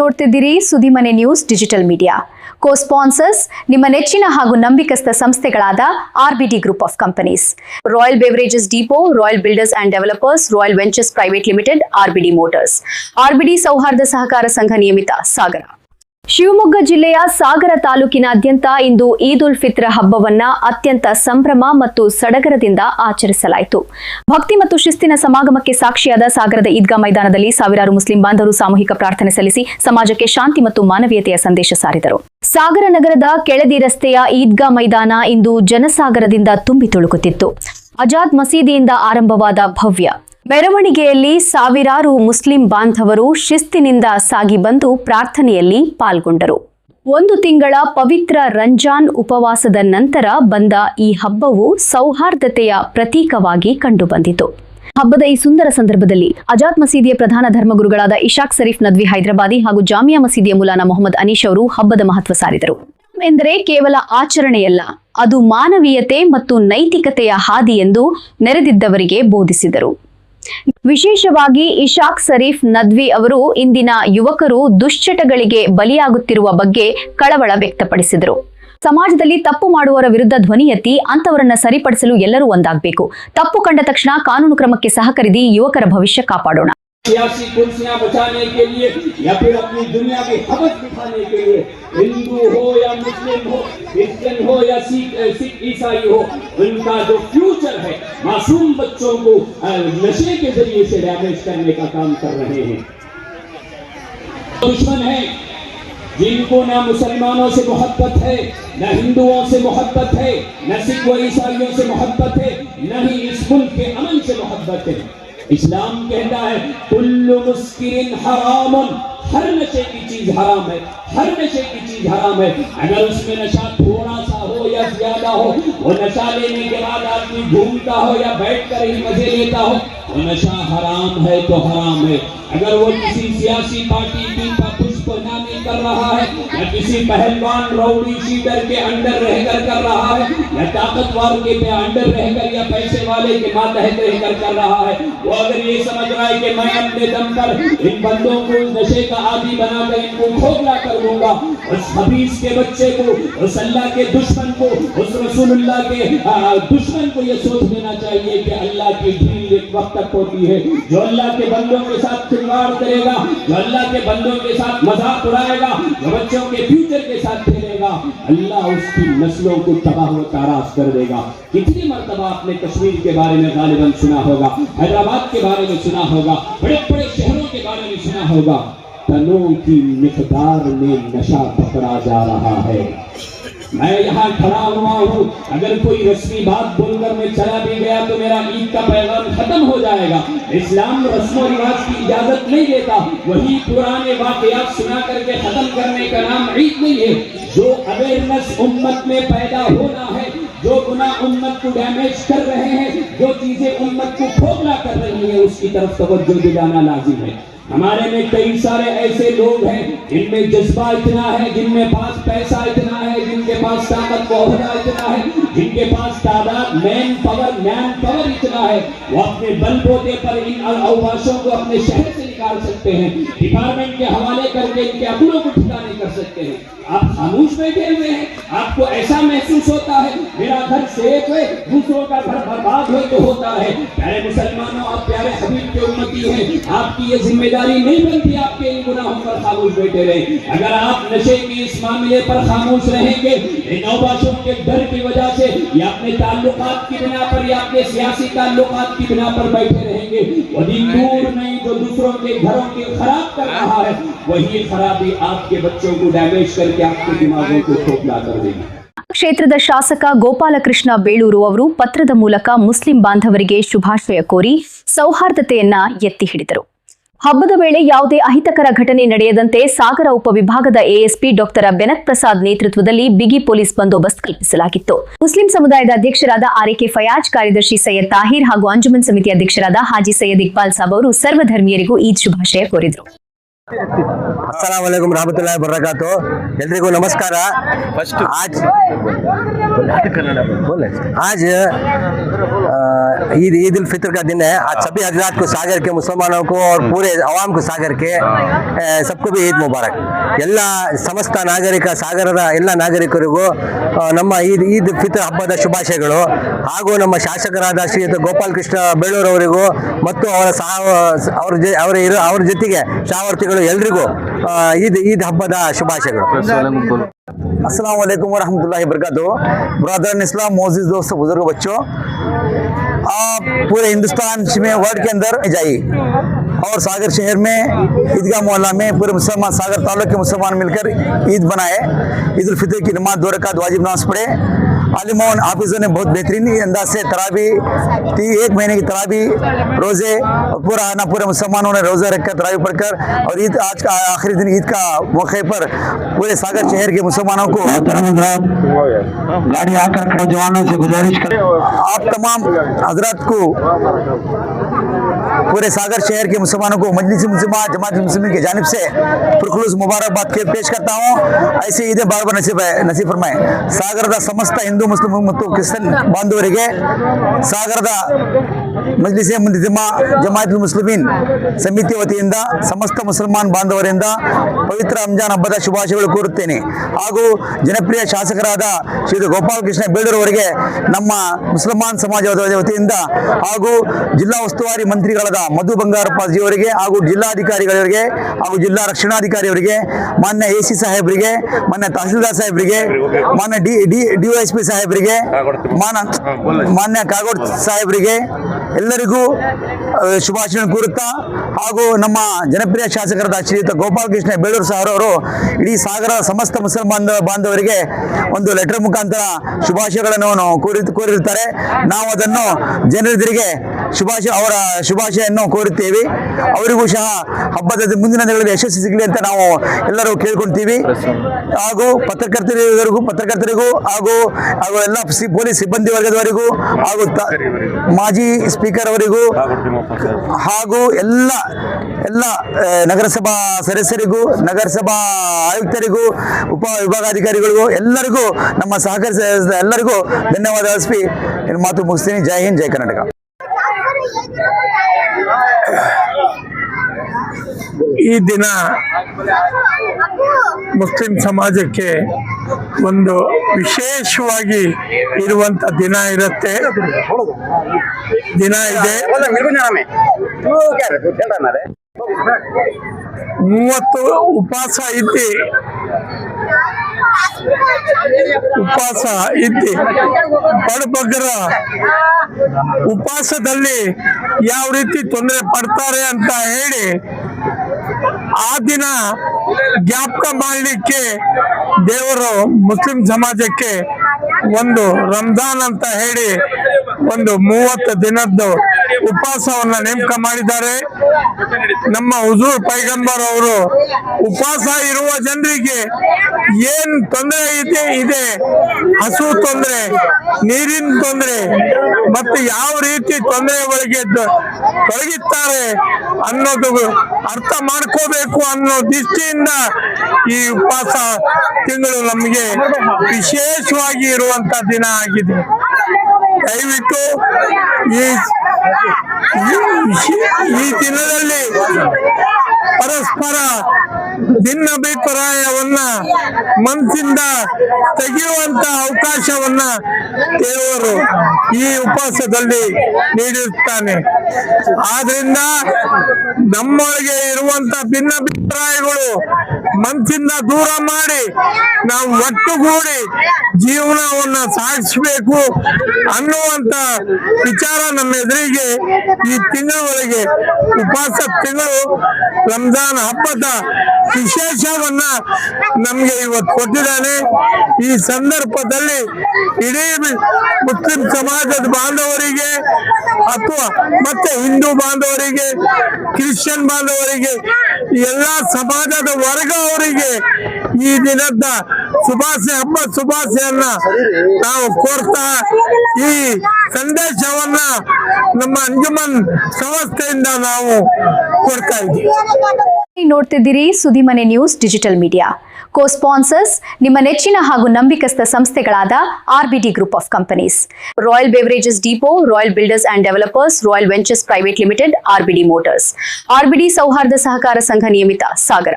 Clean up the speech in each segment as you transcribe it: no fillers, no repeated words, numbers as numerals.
ನೋಡ್ತಿದ್ದೀರಿ Sudimane news digital media. Cosponsors ನಿಮ್ಮ ನೆಚ್ಚಿನ ಹಾಗೂ ನಂಬಿಕಸ್ಥ ಸಂಸ್ಥೆಗಳಾದ RBD group of companies, royal beverages depot, royal builders and developers, royal ventures private limited, RBD motors, RBD ಸೌಹಾರ್ದ ಸಹಕಾರ ಸಂಘ ನಿಯಮಿತ, ಸಾಗರ. ಶಿವಮೊಗ್ಗ ಜಿಲ್ಲೆಯ ಸಾಗರ ತಾಲೂಕಿನಾದ್ಯಂತ ಇಂದು ಈದ್ ಉಲ್ ಫಿತ್ರ ಹಬ್ಬವನ್ನ ಅತ್ಯಂತ ಸಂಭ್ರಮ ಮತ್ತು ಸಡಗರದಿಂದ ಆಚರಿಸಲಾಯಿತು. ಭಕ್ತಿ ಮತ್ತು ಶಿಸ್ತಿನ ಸಮಾಗಮಕ್ಕೆ ಸಾಕ್ಷಿಯಾದ ಸಾಗರದ ಈದ್ಗಾ ಮೈದಾನದಲ್ಲಿ ಸಾವಿರಾರು ಮುಸ್ಲಿಂ ಬಾಂಧವರು ಸಾಮೂಹಿಕ ಪ್ರಾರ್ಥನೆ ಸಲ್ಲಿಸಿ ಸಮಾಜಕ್ಕೆ ಶಾಂತಿ ಮತ್ತು ಮಾನವೀಯತೆಯ ಸಂದೇಶ ಸಾರಿದರು. ಸಾಗರ ನಗರದ ಕೆಳದಿ ರಸ್ತೆಯ ಈದ್ಗಾ ಮೈದಾನ ಇಂದು ಜನಸಾಗರದಿಂದ ತುಂಬಿ ತುಳುಕುತ್ತಿತ್ತು. ಅಜಾದ್ ಮಸೀದಿಯಿಂದ ಆರಂಭವಾದ ಭವ್ಯ ಮೆರವಣಿಗೆಯಲ್ಲಿ ಸಾವಿರಾರು ಮುಸ್ಲಿಂ ಬಾಂಧವರು ಶಿಸ್ತಿನಿಂದ ಸಾಗಿ ಬಂದು ಪ್ರಾರ್ಥನೆಯಲ್ಲಿ ಪಾಲ್ಗೊಂಡರು. 1 ತಿಂಗಳ ಪವಿತ್ರ ರಂಜಾನ್ ಉಪವಾಸದ ನಂತರ ಬಂದ ಈ ಹಬ್ಬವು ಸೌಹಾರ್ದತೆಯ ಪ್ರತೀಕವಾಗಿ ಕಂಡುಬಂದಿತು. ಹಬ್ಬದ ಈ ಸುಂದರ ಸಂದರ್ಭದಲ್ಲಿ ಅಜಾದ್ ಮಸೀದಿಯ ಪ್ರಧಾನ ಧರ್ಮಗುರುಗಳಾದ ಇಶಾಕ್ ಶರೀಫ್ ನದ್ವಿ ಹೈದರಾಬಾದಿ ಹಾಗೂ ಜಾಮಿಯಾ ಮಸೀದಿಯ ಮುಲಾನಾ ಮೊಹಮ್ಮದ್ ಅನೀಶ್ ಅವರು ಹಬ್ಬದ ಮಹತ್ವ ಸಾರಿದರು. ಎಂದರೆ ಕೇವಲ ಆಚರಣೆಯಲ್ಲ, ಅದು ಮಾನವೀಯತೆ ಮತ್ತು ನೈತಿಕತೆಯ ಹಾದಿ ಎಂದು ನೆರೆದಿದ್ದವರಿಗೆ ಬೋಧಿಸಿದರು. ವಿಶೇಷವಾಗಿ ಇಶಾಕ್ ಶರೀಫ್ ನದ್ವಿ ಅವರು ಇಂದಿನ ಯುವಕರು ದುಶ್ಚಟಗಳಿಗೆ ಬಲಿಯಾಗುತ್ತಿರುವ ಬಗ್ಗೆ ಕಳವಳ ವ್ಯಕ್ತಪಡಿಸಿದರು. ಸಮಾಜದಲ್ಲಿ ತಪ್ಪು ಮಾಡುವವರ ವಿರುದ್ಧ ಧ್ವನಿ ಎತ್ತಿ ಅಂತವರನ್ನ ಸರಿಪಡಿಸಲು ಎಲ್ಲರೂ ಒಂದಾಗಬೇಕು. ತಪ್ಪು ಕಂಡ ತಕ್ಷಣ ಕಾನೂನು ಕ್ರಮಕ್ಕೆ ಸಹಕರಿಸಿ ಯುವಕರ ಭವಿಷ್ಯ ಕಾಪಾಡೋಣ. सियासी कुर्सियां बचाने के लिए या फिर अपनी दुनिया की हवस दिखाने के लिए हिंदू हो या मुस्लिम हो, क्रिश्चियन हो या सिख ईसाई हो, उनका जो फ्यूचर है मासूम बच्चों को नशे के जरिए से डैमेज करने का काम कर रहे हैं. दुश्मन है जिनको ना मुसलमानों से मोहब्बत है, न हिंदुओं से मोहब्बत है, न सिख व ईसाइयों से मोहब्बत है, न ही इस मुल्क के अमन से मोहब्बत है. इस्लाम कहता है कुल्लु मुस्किरिन हरामुन, हर नशे की चीज हराम है, हर नशे की चीज हराम है. अगर उसमें नशा थोड़ा सा हो या ज्यादा हो, वो नशा लेने के बाद आदमी घूमता हो या बैठकर ही मजे लेता हो, वो नशा हराम है तो हराम है. अगर वो किसी सियासी पार्टी की पुष्पनामी कर रहा है या किसी पहलवान रौडी शीटर के अंडर रहकर कर रहा है या ताकतवर के अंडर रहकर या पैसे वाले के मातहत रहकर कर रहा है, वो अगर ये समझ रहा है कि मैं अपने दम पर इन बंदों को नशे का आदी बनाकर इनको खोखला कर दूंगा, उस हबीस के बच्चे को, उस अल्लाह के दुश्मन को, उस रसूलुल्लाह के दुश्मन को ये सोच लेना चाहिए कि अल्लाह की ढील एक वक्त तक होती है. जो अल्लाह के बंदों के साथ खिलवाड़ करेगा, जो अल्लाह के बंदों के साथ मजाक उड़ाएगा, जो बच्चों के फ्यूचर के साथ खेलेगा, अल्लाह उसकी नस्लों को तबाह व ताराश कर देगा. कितनी मर्तबा आपने कश्मीर के बारे में गालिबन सुना होगा, हैदराबाद के बारे में सुना होगा, बड़े बड़े शहरों के बारे में सुना होगा. तनों की मिकदार में नशा पकड़ा जा रहा है. मैं यहाँ खड़ा हुआ हूँ, अगर कोई रस्मी बात बोलकर मैं चला भी गया तो मेरा ईद का पैगाम खत्म हो जाएगा. इस्लाम रस्मो रिवाज की इजाजत नहीं देता. वही पुराने वाकयात सुना करके खत्म करने का नाम ईद नहीं है. जो अवेयरनेस उम्मत में पैदा होना है, जो गुनाह उम्मत को डैमेज कर रहे हैं, जो चीजें उम्मत को खोखला कर रही है, उसकी तरफ तवज्जो दिलाना लाजिम है. हमारे में कई सारे ऐसे लोग हैं जिनमें जज्बा इतना है, जिनमें पास पैसा इतना है, जिनके पास ताकत व ओहदा इतना है, जिनके पास तादाद मैन पावर इतना है, वो अपने बलबूते पर इन अवकाशों को अपने शहर से निकाल सकते हैं, डिपार्टमेंट के हवाले करके इनके अकलों को ठिकाने कर सकते हैं. आप खामोश बैठे हुए हैं, आपको ऐसा महसूस होता है मेरा घर सेफ है, दूसरों का घर बर्बाद हो तो होता है. प्यारे मुसलमानों, आप प्यारे हबीब के उम्मती हैं, आपकी ये जिम्मेदारी नहीं बनती आपके इन गुनाहों पर खामोश बैठे रहे. अगर आप नशे के इस मामले पर खामोश रहेंगे, इन नौबाशों के डर की वजह से या अपने ताल्लुकात की बिना पर या अपने सियासी ताल्लुकात की बिना पर बैठे रहेंगे, वो दिन दूर नहीं जो दूसरों के घरों के खराब कर रहा है, वही खराबी आपके बच्चों को डैमेज करके आपके दिमागों को खोखला कर देगी. ಕ್ಷೇತ್ರದ ಶಾಸಕ ಗೋಪಾಲಕೃಷ್ಣ ಬೇಳೂರು ಅವರು ಪತ್ರದ ಮೂಲಕ ಮುಸ್ಲಿಂ ಬಾಂಧವರಿಗೆ ಶುಭಾಶಯ ಕೋರಿ ಸೌಹಾರ್ದತೆಯನ್ನ ಎತ್ತಿ ಹಿಡಿದರು. ಹಬ್ಬದ ವೇಳೆ ಯಾವುದೇ ಅಹಿತಕರ ಘಟನೆ ನಡೆಯದಂತೆ ಸಾಗರ ಉಪವಿಭಾಗದ ಎಎಸ್ಪಿ ಡಾಕ್ಟರ್ ಬೆನಕ್ ಪ್ರಸಾದ್ ನೇತೃತ್ವದಲ್ಲಿ ಬಿಗಿ ಪೊಲೀಸ್ ಬಂದೋಬಸ್ತ್ ಕಲ್ಪಿಸಲಾಗಿತ್ತು. ಮುಸ್ಲಿಂ ಸಮುದಾಯದ ಅಧ್ಯಕ್ಷರಾದ ಆರ್ಕೆ ಫಯಾಜ್, ಕಾರ್ಯದರ್ಶಿ ಸೈಯದ್ ತಾಹಿರ್ ಹಾಗೂ ಅಂಜುಮನ್ ಸಮಿತಿ ಅಧ್ಯಕ್ಷರಾದ ಹಾಜಿ ಸೈಯದ್ ಇಕ್ಬಾಲ್ ಸಾಬ್ ಅವರು ಸರ್ವಧರ್ಮೀಯರಿಗೂ ಈದ್ ಶುಭಾಶಯ ಕೋರಿದರು. अस्सलाम वालेकुम रहमतुल्लाहि वबरकातुहू एल्रिಗೂ नमस्कार। आज ईद उल फितर का दिन है। आज सभी हजरात को सागर के मुसलमानों को और पूरे अवाम को सागर के सबको भी ईद मुबारक। ಎಲ್ಲ ಸಮಸ್ತ ನಾಗರಿಕ ಸಾಗರದ ಎಲ್ಲ ನಾಗರಿಕರಿಗೂ ನಮ್ಮ ಈದ್ ಫಿತರ್ ಹಬ್ಬದ ಶುಭಾಶಯಗಳು ಹಾಗೂ ನಮ್ಮ ಶಾಸಕರಾದ ಶ್ರೀಯುತ ಗೋಪಾಲ್ ಕೃಷ್ಣ ಬೇಳೂರವರಿಗೂ ಮತ್ತು ಅವರ ಜೊತೆಗೆ ಸಹವರ್ತಿಗಳು ಎಲ್ರಿಗೂ ಈದ್ ಹಬ್ಬದ ಶುಭಾಶಯಗಳು। अस्सलाम वालेकुम वरहमतुल्लाहि वबरकातुहू। ब्रदर इन इस्लाम मोअज़्ज़िज़ दोस्तों बुजुर्ग बच्चों, आप पूरे हिंदुस्तान में वर्ल्ड के अंदर जाइए और सागर शहर में ईदगाह मोहल्ला में पूरे मुसलमान सागर ताल्लुक के मुसलमान मिलकर ईद बनाए। ईद उल फितर की नमाज 2 रकात वाजिब नमाज पढ़े। आलिमों हाफिज़ों ने बहुत बेहतरीन अंदाज से तरावी 1 महीने की तरावी रोज़े पूरे मुसलमानों ने रोज़ा रखकर तरावी पढ़कर और ईद आज का आखिरी दिन ईद का मौके पर पूरे सागर शहर के मुसलमानों को गाड़ी आकर खड़े जवानों से गुजारिश कर आप तमाम हजरात को पूरे सागर शहर के मुसलमानों को मजलिस मुस्लिमा जमात मुस्लिमीन की जानिब से पुरखुलूस मुबारकबाद पेश करता हूँ। ऐसे ईद बार बार नसीब फरमाए। सागರದ समस्त हिंदू मुस्लिम ಮತ್ತು ಕ್ರಿಶ್ಚಿಯನ್ ಬಾಂಧವರಿಗೆ ಸಾಗರದ ಮಜ್ಲಿಸ್ ಮುನ್ತಿಮಾ ಜಮಾಅತುಲ್ ಮುಸ್ಲಿಮೀನ್ ಸಮಿತಿ ವತಿಯಿಂದ ಸಮಸ್ತ ಮುಸಲ್ಮಾನ್ ಬಾಂಧವರಿಂದ ಪವಿತ್ರ ರಂಜಾನ್ ಹಬ್ಬದ ಶುಭಾಶಯಗಳು ಕೋರುತ್ತೇನೆ ಹಾಗೂ ಜನಪ್ರಿಯ ಶಾಸಕರಾದ ಶ್ರೀ ಗೋಪಾಲ್ ಕೃಷ್ಣ ಬೇಳೂರವರಿಗೆ ನಮ್ಮ ಮುಸಲ್ಮಾನ್ ಸಮಾಜದ ವತಿಯಿಂದ ಹಾಗೂ ಜಿಲ್ಲಾ ಉಸ್ತುವಾರಿ ಮಂತ್ರಿಗಳಾದ ಮಧು ಬಂಗಾರಪ್ಪಾಜಿ ಅವರಿಗೆ ಹಾಗೂ ಜಿಲ್ಲಾಧಿಕಾರಿಗಳಿಗೆ ಹಾಗೂ ಜಿಲ್ಲಾ ರಕ್ಷಣಾಧಿಕಾರಿಯವರಿಗೆ ಮಾನ್ಯ ಎಸಿ ಸಾಹೇಬರಿಗೆ ಮಾನ್ಯ ತಹಸೀಲ್ದಾರ್ ಸಾಹೇಬರಿಗೆ ಮಾನ್ಯ ಡಿವೈಎಸ್ಪಿ ಸಾಹೇಬರಿಗೆ ಮಾನ್ಯ ಕಾಗೋಡ್ ಸಾಹೇಬರಿಗೆ ಎಲ್ಲರಿಗೂ ಶುಭಾಶಯ ಕೋರುತ್ತಾ ಹಾಗೂ ನಮ್ಮ ಜನಪ್ರಿಯ ಶಾಸಕರಾದ ಶ್ರೀಯುತ ಗೋಪಾಲ್ ಕೃಷ್ಣ ಬೇಳೂರು ಸಾಹೇಬ್ ಅವರು ಇಡೀ ಸಾಗರ ಸಮಸ್ತ ಮುಸಲ್ಮಾನ್ ಬಾಂಧವರಿಗೆ ಒಂದು ಲೆಟರ್ ಮುಖಾಂತರ ಶುಭಾಶಯಗಳನ್ನು ಕೋರಿರುತ್ತಾರೆ। ನಾವು ಅದನ್ನು ಜನರಿಗೆ ಅವರ ಶುಭಾಶಯನ್ನು ಕೋರುತ್ತೇವೆ। ಅವರಿಗೂ ಸಹ ಹಬ್ಬದ ಮುಂದಿನ ದಿನಗಳಲ್ಲಿ ಯಶಸ್ಸು ಸಿಗಲಿ ಅಂತ ನಾವು ಎಲ್ಲರೂ ಕೇಳ್ಕೊಳ್ತೀವಿ ಹಾಗೂ ಪತ್ರಕರ್ತರಿಗೂ ಹಾಗೂ ಎಲ್ಲ ಪೊಲೀಸ್ ಸಿಬ್ಬಂದಿ ವರ್ಗದವರಿಗೂ ಹಾಗೂ ಮಾಜಿ ಸ್ಪೀಕರ್ ಅವರಿಗೂ ಹಾಗೂ ಎಲ್ಲ ನಗರಸಭಾ ಸದಸ್ಯರಿಗೂ ನಗರಸಭಾ ಆಯುಕ್ತರಿಗೂ ಉಪ ವಿಭಾಗಾಧಿಕಾರಿಗಳಿಗೂ ಎಲ್ಲರಿಗೂ ನಮ್ಮ ಸಹಕರಿಸಿದ ಎಲ್ಲರಿಗೂ ಧನ್ಯವಾದ ಅರ್ಪಿಸಿ ಮಾತು ಮುಗಿಸ್ತೀನಿ। ಜೈ ಹಿಂದ್, ಜೈ ಕರ್ನಾಟಕ। ಈ ದಿನ ಮುಸ್ಲಿಂ ಸಮಾಜಕ್ಕೆ ಒಂದು ವಿಶೇಷವಾಗಿ ಇರುವಂತ ದಿನ ಇರುತ್ತೆ, ದಿನ ಇದೆ। 30 ಉಪವಾಸ ಇದ್ದಿ ಬಡಬಗ್ಗರ ಉಪವಾಸದಲ್ಲಿ ಯಾವ ರೀತಿ ತೊಂದರೆ ಪಡ್ತಾರೆ ಅಂತ ಹೇಳಿ ಆ ದಿನ ಜ್ಞಾಪಕ ಮಾಡಲಿಕ್ಕೆ ದೇವರು ಮುಸ್ಲಿಂ ಸಮಾಜಕ್ಕೆ ಒಂದು ರಂಜಾನ್ ಅಂತ ಹೇಳಿ ಒಂದು 30 ದಿನದ್ದು ಉಪವಾಸವನ್ನ ನೇಮಕ ಮಾಡಿದ್ದಾರೆ। ನಮ್ಮ ಹುಜೂರ್ ಪೈಗಂಬರ್ ಅವರು ಉಪವಾಸ ಇರುವ ಜನರಿಗೆ ಏನ್ ತೊಂದರೆ ಇದೆ, ಹಸು ತೊಂದರೆ, ನೀರಿನ ತೊಂದರೆ ಮತ್ತೆ ಯಾವ ರೀತಿ ತೊಂದರೆ ಒಳಗೆ ತೊಡಗಿದ್ದಾರೆ ಅನ್ನೋದು ಅರ್ಥ ಮಾಡ್ಕೋಬೇಕು ಅನ್ನೋ ದೃಷ್ಟಿಯಿಂದ ಈ ಉಪವಾಸ ತಿಂಗಳು ನಮಗೆ ವಿಶೇಷವಾಗಿ ಇರುವಂತ ದಿನ ಆಗಿದೆ। ದಯವಿಟ್ಟು ಈ ದಿನದಲ್ಲಿ ಪರಸ್ಪರ ಭಿನ್ನಾಭಿಪ್ರಾಯವನ್ನ ಮನಸ್ಸಿಂದ ತೆಗೆಯುವಂತ ಅವಕಾಶವನ್ನ ದೇವರು ಈ ಉಪವಾಸದಲ್ಲಿ ನೀಡಿರುತ್ತಾನೆ। ಆದ್ರಿಂದ ನಮ್ಮೊಳಗೆ ಇರುವಂತ ಭಿನ್ನಾಭಿಪ್ರಾಯಗಳು ಮನಸ್ಸಿಂದ ದೂರ ಮಾಡಿ ನಾವು ಒಟ್ಟುಗೂಡಿ ಜೀವನವನ್ನ ಸಾಗಿಸಬೇಕು ಅನ್ನುವಂತ ವಿಚಾರ ನಮ್ಮ ಎದುರಿಗೆ ಈ ತಿಂಗಳೊಳಗೆ ಉಪವಾಸ ತಿಂಗಳು ರಂಜಾನ್ ಹಬ್ಬದ ವಿಶೇಷವನ್ನ ನಮ್ಗೆ ಇವತ್ತು ಕೊಟ್ಟಿದ್ದಾನೆ। ಈ ಸಂದರ್ಭದಲ್ಲಿ ಇಡೀ ಮುಸ್ಲಿಂ ಸಮಾಜದ ಬಾಂಧವರಿಗೆ ಅಥವಾ ಮತ್ತೆ ಹಿಂದೂ ಬಾಂಧವರಿಗೆ, ಕ್ರಿಶ್ಚಿಯನ್ ಬಾಂಧವರಿಗೆ, ಎಲ್ಲಾ ಸಮಾಜದ ವರ್ಗ ಅವರಿಗೆ ಈ ದಿನದ ಹಬ್ಬದ ಶುಭಾಶಯನ್ನ ನಾವು ಕೋರ್ತಾ ಈ ಸಂದೇಶವನ್ನ ನಮ್ಮ ಅಂಜುಮನ್ ಸಂಸ್ಥೆಯಿಂದ ನಾವು ಕೊಡ್ತಾ ಇದ್ದೀವಿ। ನೋಡ್ತಿದ್ದೀರಿ Suddimane news digital media. Cosponsors ನಿಮ್ಮ ನೆಚ್ಚಿನ ಹಾಗೂ ನಂಬಿಕಸ್ಥ ಸಂಸ್ಥೆಗಳಾದ RBD group of companies, royal beverages depot, royal builders and developers, royal ventures private limited, RBD motors, RBD ಸೌಹಾರ್ದ ಸಹಕಾರ ಸಂಘ ನಿಯಮಿತ, ಸಾಗರ.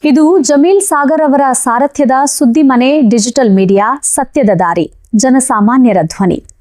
ಇದು ಜಮೀಲ್ ಸಾಗರ್ ಅವರ ಸಾರಥ್ಯದ ಸುದ್ದಿಮನೆ ಡಿಜಿಟಲ್ ಮೀಡಿಯಾ, ಸತ್ಯದ ದಾರಿ, ಜನಸಾಮಾನ್ಯರ ಧ್ವನಿ.